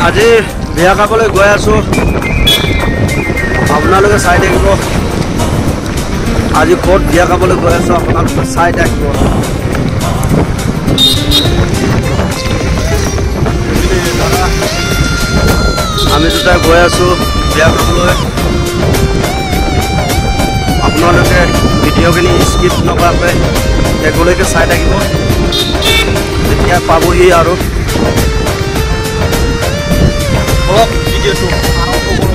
আজি বিয়া খাবলৈ গৈ আছো আপোনালোকে চাই থাকিব আজি ক'ত বিয়া খাবলৈ গৈ আছো আপোনালোকে চাই থাকিব আমি দুটাই গৈ আছো বিয়া খাবলৈ আপোনালোকে ভিডিঅ'খিনি স্কিপ নকৰাকৈ শেষলৈকে চাই থাকিব তেতিয়া পাবহি আৰু ভিডিঅ'টো আৰম্ভ কৰোঁ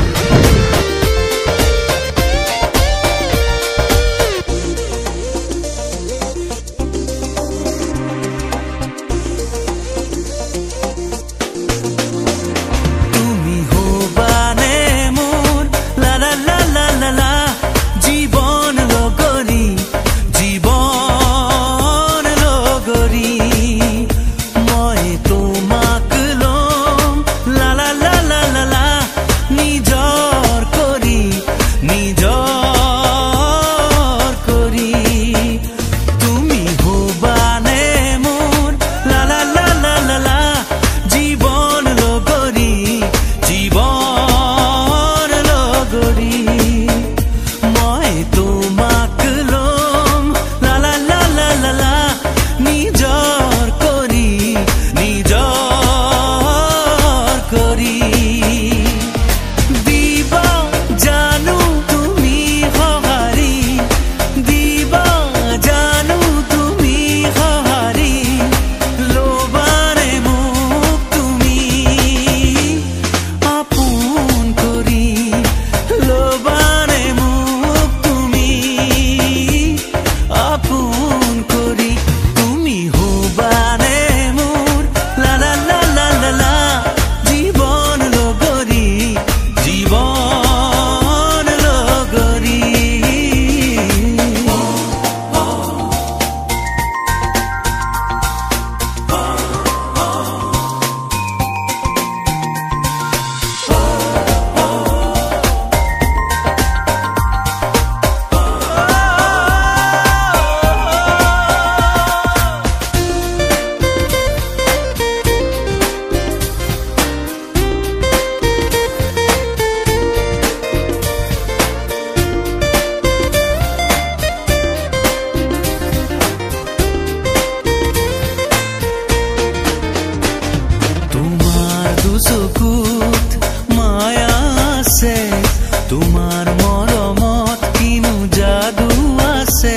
তোমাৰ মৰমত কিনো যাদু আছে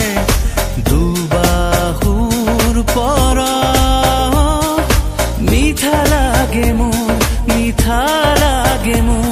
দুবাহুৰ পৰা মিঠা লাগে মোৰ